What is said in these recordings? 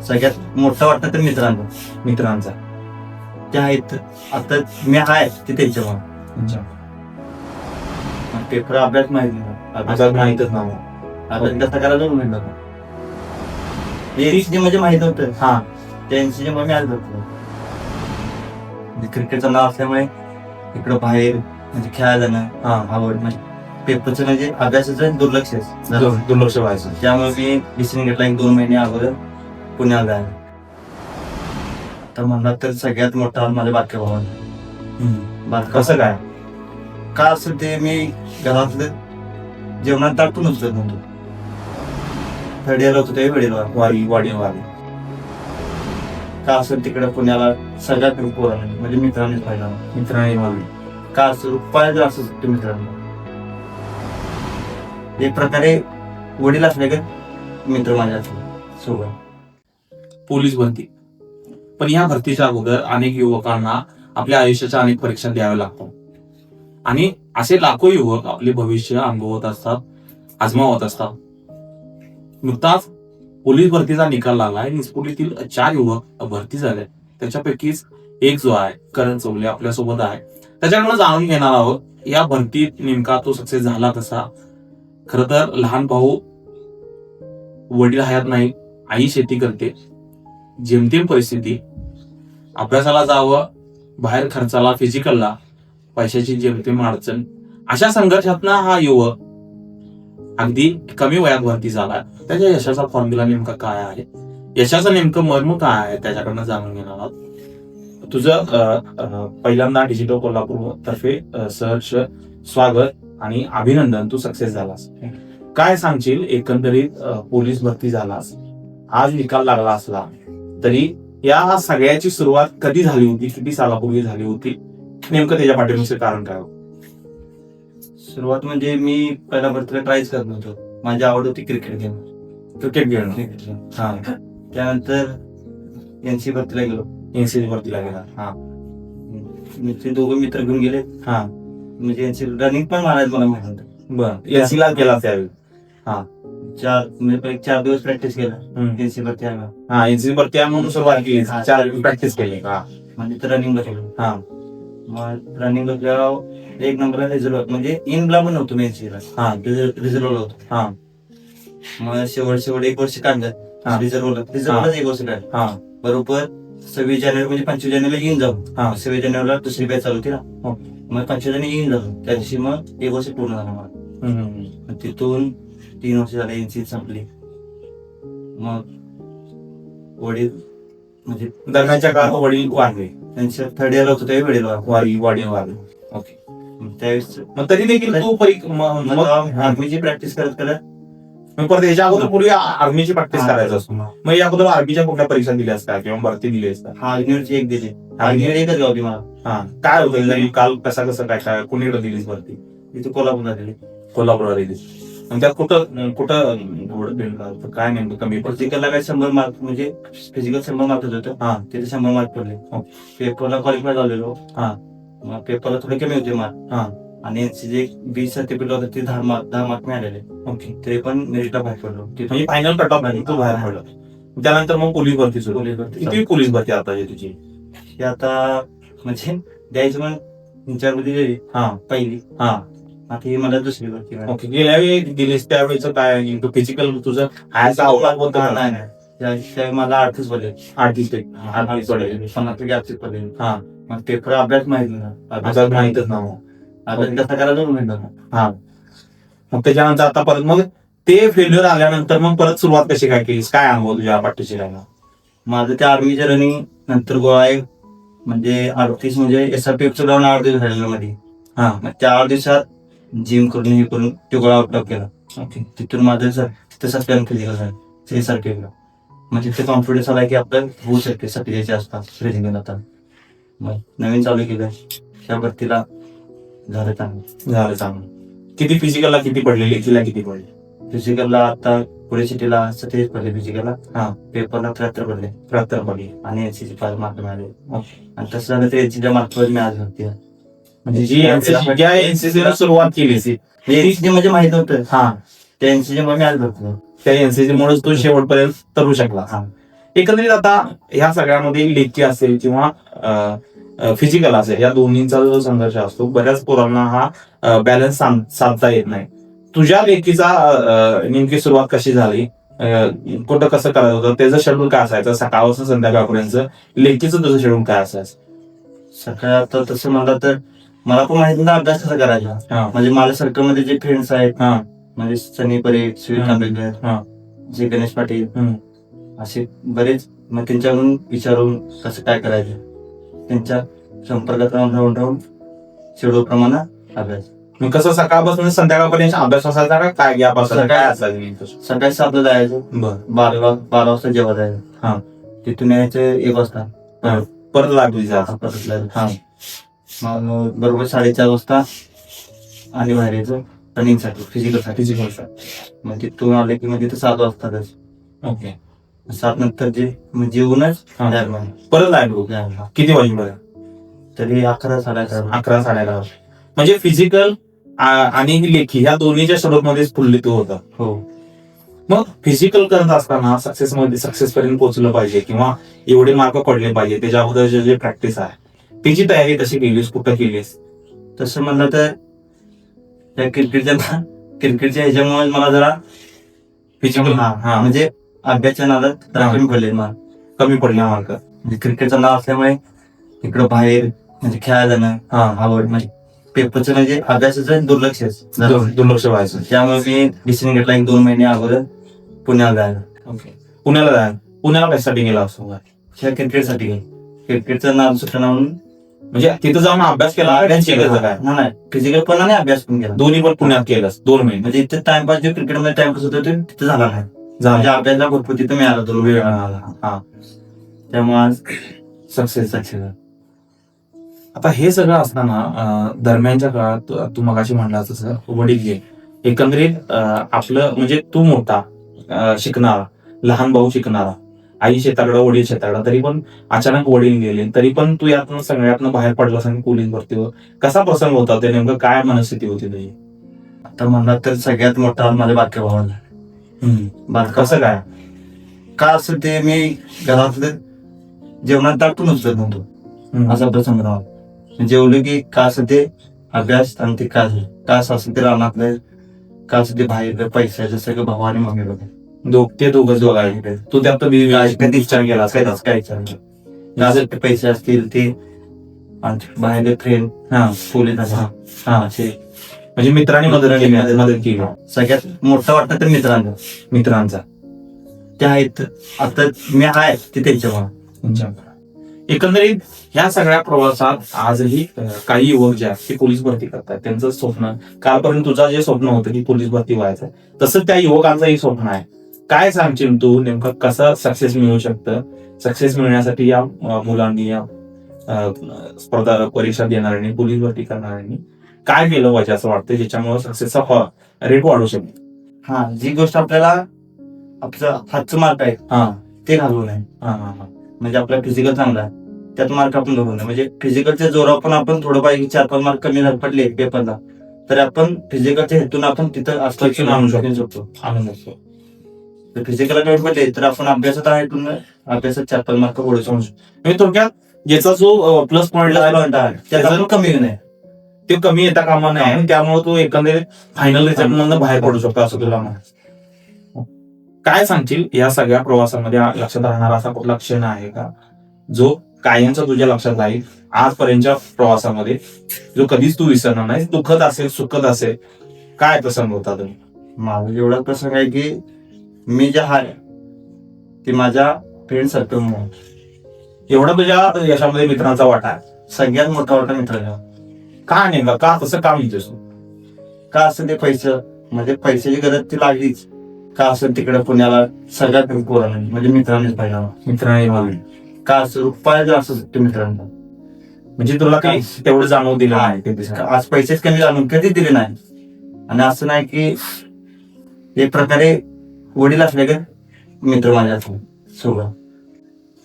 सगळ्यात मोठा वाटतं तर मित्रांचा ते आहेत. आता मी आहे ते त्यांच्यामुळे पेपर अभ्यास माहित नाही, अभ्यास माहितच नाही. अभ्यास कसा करायचा म्हणलं एनसीसी म्हणजे माहित होतं. हा त्या एनसीसी मध्ये मी आलो होतो. क्रिकेटचं नाव असल्यामुळे इकडं बाहेर म्हणजे खेळायला जाणं आवड, म्हणजे पेपरचं म्हणजे अभ्यासाचं दुर्लक्ष व्हायचं. त्यामुळे मी डिसिजन घेतला 1-2 महिने अगोदर पुण्याला जायला. तर म्हणला तर सगळ्यात मोठा माझ्या बारक्या भावाने. कसं काय? का असेल ते मी घरातलं जेवणात टाकून उचलत नव्हतो. थर्ड इयर होतो ते वाडी का असेल तिकडे पुण्याला सगळ्यात पोरांनी म्हणजे मित्रांनीच पाहिला. मित्रांनी का असं पाहिजे असं सुट्टी मित्रांना एक प्रकारे वडील असले का मित्र माझ्या सोबत. पोलीस भरती. पण या भरतीच्या अगोदर अनेक युवकांना आपल्या आयुष्याच्या अनेक परीक्षा द्याव्या लागतात आणि असे लाखो युवक आपले भविष्य अनुभवत असतात, आजमावत असतात. नुकताच पोलीस भरतीचा निकाल लागलाय. निस्पोलीतील 4 युवक भरती झाले. त्याच्यापैकीच एक जो आहे करण चौले आपल्या सोबत आहे. त्याच्याकडनं जाणून घेणार आहोत या भरतीत नेमका तो सक्सेस झाला कसा. खर तर लहान भाऊ वडील हयात नाही, आई शेती करते. जेमतेम परिस्थिती, अभ्यासाला जावं, बाहेर खर्चाला, फिजिकलला पैशाची जेमतेम अडचण. अशा संघर्षातनं हा युवक अगदी कमी वयात भरती झाला. त्याच्या यशाचा फॉर्म्युला नेमका काय आहे, यशाचं नेमकं मर्म काय आहे, त्याच्याकडनं जाणून घेणार आहोत. तुझं पहिल्यांदा डिजिटल कोल्हापूर तर्फे सहर्ष स्वागत आणि अभिनंदन. तू सक्सेस झालास. काय सांगशील एकंदरीत पोलीस भरती झालास, आज निकाल लागला असला तरी या सगळ्याची सुरुवात कधी झाली होती, किती सालापूर्वी झाली होती, नेमकं त्याच्या पाठीमागचं कारण काय होतं? सुरुवात म्हणजे मी पहिल्या भरतीला ट्रायच करत नव्हतो. माझी आवड होती क्रिकेट घेणं. त्यानंतर एनसी भरतीला गेलो. एनसीसी भरतीला गेला. ते दोघं मित्र घेऊन गेले. म्हणजे एनसी रनिंग पण मारायचं मला माहित होतं. बरं, एनसीला गेला त्यावेळी. 4 दिवस प्रॅक्टिस केला एनसी भरती आहे. एनसीसी भरती म्हणून सुरुवात केली. 4 दिवस प्रॅक्टिस केली का? म्हणजे रनिंगला गेलो. मग रनिंगला जेव्हा 1 नंबरला रिझल्ट म्हणजे इनला पण नव्हतो मी एनसीला, रिझल्ट होतो. मग शेवट 1 वर्ष काढलं. रिझर्व्हलाच 1 वर्ष काढलं. बरोबर 26 जानेवारी म्हणजे 25 जानेवारीला येऊन जाऊ. 26 जानेवारीला दुसरी बॅच चालू होती ना. मग 25 जानेवारी येऊन जाऊ. त्या दिवशी मग 1 वर्ष पूर्ण झालं मला. तिथून 3 वर्ष झाले एनसी संपली. मग वडील म्हणजे दरम्यानच्या काळात वडील वारले. त्यांच्या थर्ड इयर होतो ते वडील वडील वारले. ओके. त्यावेळेस मग तरी देखील तू आर्मीची प्रॅक्टिस करत परत याच्या अगोदर पूर्वी आर्मीची प्रॅक्टिस करायचं असतो. मग या अगोदर आर्मीच्या कुठल्या परीक्षा दिल्या असतात किंवा भरती दिली असतात? अग्निवीरची 1 दिली. अग्निवीर 1च गावली मला. काय होतं काल कसं काय कोणीकडे दिलीस भरती? इथे कोल्हापूरला दिली. कोल्हापूरला दिलीस. मग त्यात कुठं काय नेमकं कमी? फिजिकलला काय 100 मार्क म्हणजे फिजिकल 100 मार्क होतं. तिथे 100 मार्क पडले. पेपरला क्वालिफाय झालेलो. मग पेपरला थोडे कमी होते मार्क. आणि जे 20 सर्टिफिकेट होतं ते 10 मार्क मिळालेले. ओके. ते पण मेरिटला बाहेर पडलो. म्हणजे फायनल कट ऑफ तू बाहेर पडलं. त्यानंतर मग पोलीस भरती सुरू. किती पोलीस भरती आता तुझी? ही आता म्हणजे द्यायचं मग 3-4 मध्ये पहिली. आता ही मला दुसरी भरती. ओके. गेल्या वेळी दिलीस त्यावेळेच काय फिजिकल तुझं त्यावेळी मला 38 पडले. 38 पडले. 50 पडले. मग पेपर अभ्यास माहित नाही. अभ्यास माहितच ना. अभ्यास कसा करायचा म्हणलं. मग त्याच्यानंतर आता परत मग ते फेल्युअर आल्यानंतर मग परत सुरुवात कशी काय केलीस? काय अनुभव तुझ्या पाठीशी राहिला? माझं त्या आर्मीच्या रनिंग नंतर गोळा आहे म्हणजे 38 म्हणजे SRPF लावून 8 दिवस झालेलं मध्ये. मग त्या 8 दिवसात जिम करून हे करून तो गोळा आउट केला. तिथून माझं तसंच प्लॅन फिजिकल झालं SRPF ला. म्हणजे ते कॉन्फिडन्स आला की आपलं होऊ शकते 47 आसपास फिजिकल. आता मग नवीन चालू केलं त्या भरतीला झालं चांगलं. किती फिजिकलला किती पडले, लेखीला किती पडले? फिजिकलला आता पुढे सिटीला 27 पडले फिजिकलला. पेपरला 73 पडले. आणि एनसीसी 5 मार्क मिळाले. आणि तसं झालं तर एनसीच्या मार्कवर मी आज होती. म्हणजे जी एनसीसीला सुरुवात केली एनसीसी म्हणजे माहित नव्हतं. त्या एनसीसी मध्ये मी आज होतो. त्या एनसीसी मुळेच तू शेवटपर्यंत तरू शकला. एकंदरीत आता ह्या सगळ्यामध्ये लेखी असेल किंवा फिजिकल असेल, या दोन्हींचा जो संघर्ष असतो, बऱ्याच पोरांना हा बॅलन्स साधता येत नाही. तुझ्या लेखीचा नेमकी सुरुवात कशी झाली, कुठं कसं करायचं होतं, त्याचं शेड्यूल काय असायचं, सकाळपासून संध्याकाळपर्यंत लेखीचं तुझं शेड्यूल काय असायचं? सकाळी आता तसं म्हणलं तर मला पण माहित नाही अभ्यास कसा करायचा. म्हणजे माझ्या सर्कल मध्ये जे फ्रेंड्स आहेत, म्हणजे सनी परेख, सुनील आंबेडकर, जे गणेश पाटील, असे बरेच, मग त्यांच्याकडून विचारून कसं काय करायचं, त्यांच्या संपर्कात राहून शेड्यूल प्रमाणे अभ्यास. मग कसं सकाळपासून संध्याकाळपर्यंत अभ्यास असायचा का काय गॅप असायचा, काय असायचं? सकाळी 7ला जायचं, 12 वाजता जेव्हा जायचं, तिथून यायचं 1 वाजता, परत लागली मग बरोबर 4:30 वाजता आणि बाहेर यायचं रनिंगसाठी, फिजिकल. मग तिथून आले की मग तिथं 7 वाजताच. ओके. 7 नंतर जे मग जेवूनच परत लागलो. किती वाजेपर्यंत? तरी 11, 11:30. म्हणजे फिजिकल आणि लेखी ह्या दोन्हीच्या स्वरूपामध्येच फुलली तू होता. हो. मग फिजिकल करत असताना सक्सेस पर्यंत पोहोचलं पाहिजे किंवा एवढे मार्क पडले पाहिजे, त्याच्या अगोदर जे प्रॅक्टिस आहे त्याची तयारी कशी केलीस, कुठं केलीस? तसं म्हणलं तर त्या क्रिकेटच्या ह्याच्यामुळे मला जरा फिजिकल म्हणजे अभ्यासच्या नादात कमी पडले मार्क. म्हणजे क्रिकेटचा नाव असल्यामुळे इकडं बाहेर म्हणजे खेळायला जाणं आवड, म्हणजे पेपरचं म्हणजे अभ्यासाचं दुर्लक्ष व्हायचं. त्यामुळे मी डिसिजन घेतला 1-2 महिने अगोदर पुण्याला जायला. पुण्याला कशासाठी गेला असतो? ह्या क्रिकेटसाठी. क्रिकेटचं नाव सुटलं म्हणून, म्हणजे तिथं जाऊन अभ्यास केला? नाही, फिजिकल पण आणि अभ्यास पण केला. दोन्ही पण पुण्यात केलंस 2 महिने. म्हणजे इथे टाइमपास जो क्रिकेटमध्ये टाइमपास होतो तो तिथं झाला नाही. म्हणजे अभ्यासला भरपूर तिथं मिळाला, तो वेळ मिळाला. त्यामुळे आज सक्सेस. आता हे सगळं असताना दरम्यानच्या काळात तू मगाशी म्हणला तसं वडील गेले, एकंदरीत आपलं म्हणजे तू मोठा शिकणारा, लहान भाऊ शिकणारा, आई शेताकडं, वडील शेताकडं, तरी पण अचानक वडील गेले, तरी पण तू यातनं सगळ्यातनं बाहेर पडलास आणि पोलीस भरतीवर. कसा प्रसंग होता ते, नेमकं काय मनस्थिती होती तुझी? आता म्हणला तर सगळ्यात मोठा माझ्या बारक्या भावाला. कसं काय? का असं ते मी घरातलं जेवणात टाकून उचलत नव्हतो, असा प्रसंग राहा. जेवलं की का असं ते अभ्यास आणि ते का असं ते रानातलं, का असं ते बाहेर पैशाचं सगळं भाऊ आणि मम्मी दोघंच बघायला. तू त्यात कधी विचार केला? काय विचार ते पैसे असतील ते बाहेर फ्रेंड पोलीस असे, म्हणजे मित्रांनी मदत केली. सगळ्यात मोठं वाटतं तर मित्रांचा ते आहेत. आता मी आहे ते त्यांच्यामुळे. एकंदरीत ह्या सगळ्या प्रवासात आजही काही युवक जे आहेत ते पोलीस भरती करतात. त्यांचं स्वप्न, कालपर्यंत तुझं जे स्वप्न होतं की पोलीस भरती व्हायचं, तसं त्या युवकांचंही स्वप्न आहे. काय सांगशील तू, नेमकं कसं सक्सेस मिळू शकतं? सक्सेस मिळण्यासाठी या मुलांनी, या स्पर्धा परीक्षा देणाऱ्यांनी, पोलीस भरती करणाऱ्यांनी काय केलं पाहिजे असं वाटतं, ज्याच्यामुळे सक्सेसचा रेट वाढू शकतो? जी गोष्ट आपल्याला आपलं हातचं मार्क आहे ते घालवू नये. म्हणजे आपला फिजिकल चांगला आहे, त्यात मार्क आपण घालवू नये. म्हणजे फिजिकलच्या जोरावर पण आपण थोडं पाहिजे 4-5 मार्क कमी पडले पेपरला, तर आपण फिजिकलच्या हेतून आपण तिथं आणू शकतो. फिजिकल कमी पडले तर आपण अभ्यासात अभ्यासात 4-5 मार्क पुढे समजू. म्हणजे थोडक्यात ज्याचा जो प्लस पॉईंट आहे त्याला कमी नाही, ते कमी येता कामा नाही, त्यामुळे तू एकंदरीत फायनल रिझल्ट मधून बाहेर पडू शकतो असं तुला म्हणायचं. काय सांगशील, या सगळ्या प्रवासामध्ये लक्षात राहणारा असा कुठला क्षण आहे का जो कायमचा तुझ्या लक्षात राहील आजपर्यंतच्या प्रवासामध्ये, जो कधीच तू विसरणार नाही? दुःखद असेल, सुखद असेल, काय प्रसंग होता तुम्ही? माझा एवढा प्रसंग आहे की मी जे आहे ते माझ्या फ्रेंड सर्कलमुळे. एवढा तुझ्या यशामध्ये मित्रांचा वाटा आहे? सगळ्यात मोठा वाटा मित्रांचा. का नेमका, का तसं का म्हणतोस? का असं ते म्हणजे पैशाची गरज ती लागलीच. का असं तिकडे पुण्याला सगळ्यात पोरांना म्हणजे मित्रांनीच पाहिजे. मित्रांनी का असं रुपया असं ते मित्रांना, म्हणजे तुला काही तेवढं जाणवून दिलं नाही? आज पैसेच कमी जाणून कधी दिले नाही. आणि असं नाही की एक प्रकारे वडील असले का मित्र माझ्या सगळं,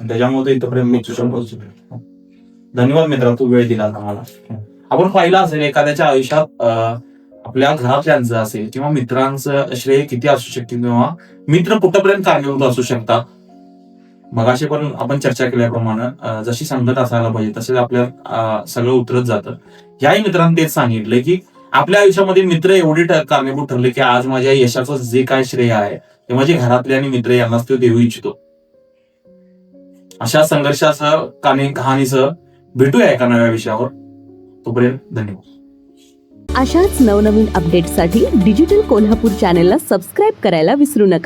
त्याच्यामुळे इथपर्यंत मी पोहोचू. धन्यवाद मित्र, तू वेळ दिला आम्हाला. आपण पाहिलं असेल एखाद्याच्या आयुष्यात आपल्या घरातल्यांचं असेल किंवा मित्रांचं श्रेय किती असू शकते, किंवा मित्र कुठपर्यंत कारणीभूत असू शकतात. मगाशी पण आपण चर्चा केल्याप्रमाणे जशी संगत असायला पाहिजे तसेच आपल्या सगळं उतरत जातं. याही मित्रांनी तेच सांगितलं की आपल्या आयुष्यामध्ये मित्र एवढे कारणीभूत ठरले की आज माझ्या यशाचं जे काय श्रेय आहे ते माझे घरातले आणि मित्र यांनाच तो देऊ इच्छितो. अशा संघर्षासह कहाणीसह भेटूया एका नव्या विषयावर. तोपर्यंत धन्यवाद. अशाच नवनवीन अपडेटसाठी डिजिटल कोल्हापूर चॅनेलला सबस्क्राईब करायला विसरू नका.